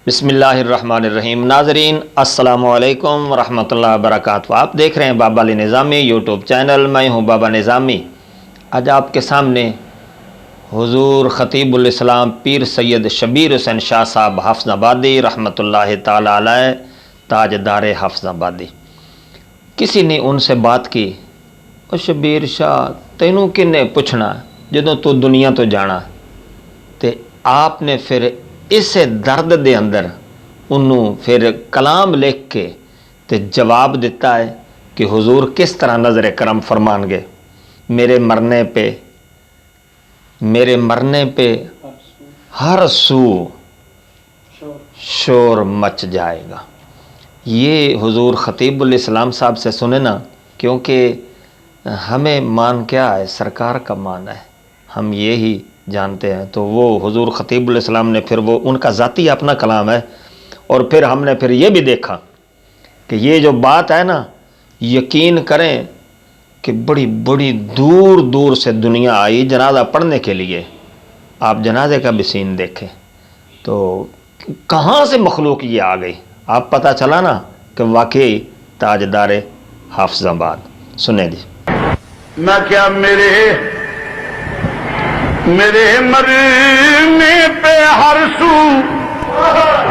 بسم اللہ الرحمن الرحیم۔ ناظرین السلام علیکم ورحمۃ اللہ وبرکاتہ۔ آپ دیکھ رہے ہیں بابا علی نظامی یوٹیوب چینل، میں ہوں بابا نظامی۔ آج آپ کے سامنے حضور خطیب الاسلام پیر سید شبیر حسین شاہ صاحب حافظ آبادی رحمۃ اللہ تعالی علیہ تاجدار حافظ آبادی، کسی نے ان سے بات کی، او شبیر شاہ تینوں کنے پوچھنا جدوں تو دنیا تو جانا، تے آپ نے پھر اس درد دے اندر انہوں پھر کلام لکھ کے تے جواب دیتا ہے کہ حضور کس طرح نظر کرم فرمان گے، میرے مرنے پہ ہر سو شور مچ جائے گا۔ یہ حضور خطیب الاسلام صاحب سے سنے نا، کیونکہ ہمیں مان کیا ہے، سرکار کا مان ہے، ہم یہی جانتے ہیں۔ تو وہ حضور خطیب الاسلام نے پھر وہ ان کا ذاتی اپنا کلام ہے، اور پھر ہم نے پھر یہ بھی دیکھا کہ یہ جو بات ہے نا، یقین کریں کہ بڑی بڑی دور دور سے دنیا آئی جنازہ پڑھنے کے لیے۔ آپ جنازے کا بھی سین دیکھیں تو کہاں سے مخلوق یہ آ گئی، آپ پتہ چلا نا کہ واقعی تاجدار حافظ آباد۔ سنیں جی۔ میں کیا میرے مرنے پہ ہر سو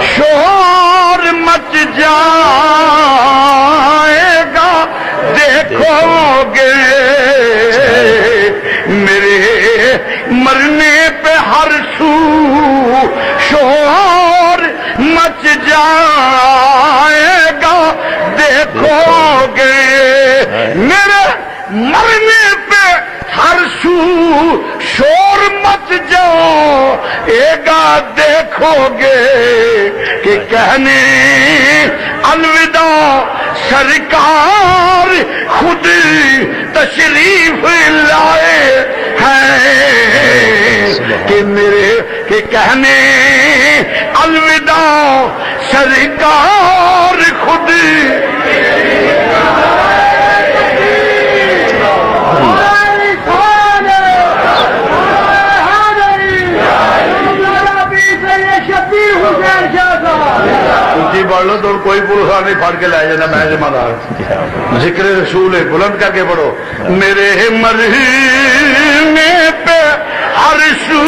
شور مچ جائے گا، دیکھو گے میرے مرنے پہ ہر سو شور مچ جائے گا، دیکھو گے میرے مرنے پہ ہر سو شور مچ جائے گا، دیکھو گے کہ کہنے الوداع سرکار خود تشریف لائے ہیں، کہ میرے کہ کہنے الوداع سرکار خود پڑھ لو تو کوئی پروسا نہیں پڑھ کے لائے جانا، میں ذمہ دار۔ ذکر رسول ہے، بلند کر کے پڑھو۔ میرے مرنے پہ ہر سو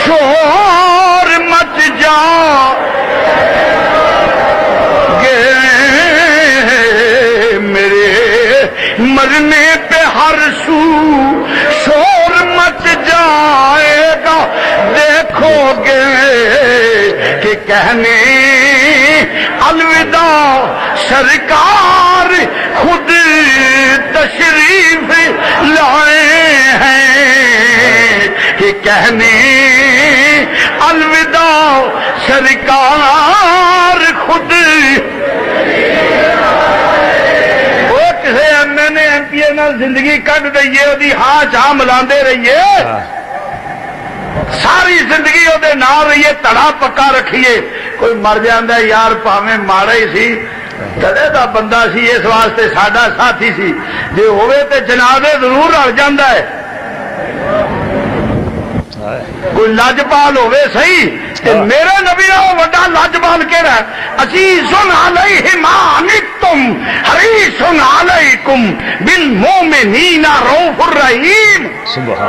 شور مچ جائے، میرے مرنے پہ ہر سو شور مچ جائے گا، دیکھو گے کہ کہنے الوداع سرکار خود تشریف لائے ہیں، کہ کہنے الوداع سرکار خود۔ وہ کسے ایم این پی نال زندگی کٹ دئیے، وہی ہاں چاہ ملاندے رہیے، ساری زندگی وہ نال رہیے، تڑا پکا رکھیے۔ کوئی مر جاندہ ہے یار پاویں ماڑا ہی سی، کدے دا بندہ سی، اس واسطے ساڈا ساتھی سی، جے ہوئے تے جنازے ضرور رل جاندہ ہے۔ کوئی لاجپال ہوئے صحیح، کہ میرے نبی نے وہ وڈا لاجپال کہہ رہا ہے، عزیز علیہ ما عنتم حریص علیکم بالمؤمنین رؤوف الرحیم۔ سبحان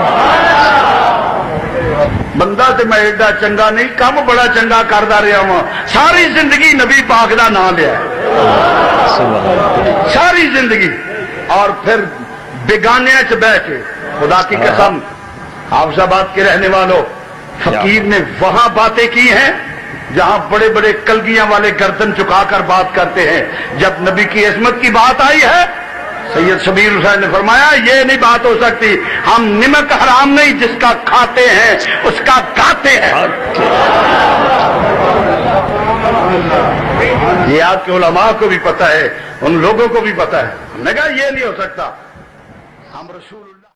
بندہ تے میں ایڈا چنگا نہیں، کم بڑا چنگا کردا رہا ہوں، ساری زندگی نبی پاک دا نام لیا ہے، ساری زندگی۔ اور پھر بیگانے چ بیٹھ کے خدا کی قسم، حافظ آباد کے رہنے والوں، فقیر نے وہاں باتیں کی ہیں جہاں بڑے بڑے کلگیاں والے گردن چکا کر بات کرتے ہیں۔ جب نبی کی عظمت کی بات آئی ہے، سید شبیر حسین نے فرمایا یہ نہیں بات ہو سکتی، ہم نمک حرام نہیں جس کا کھاتے ہیں اس کا گاتے ہیں۔ یہ آپ کے علماء کو بھی پتہ ہے، ان لوگوں کو بھی پتہ ہے، ہم نے کہا یہ نہیں ہو سکتا، ہم رسول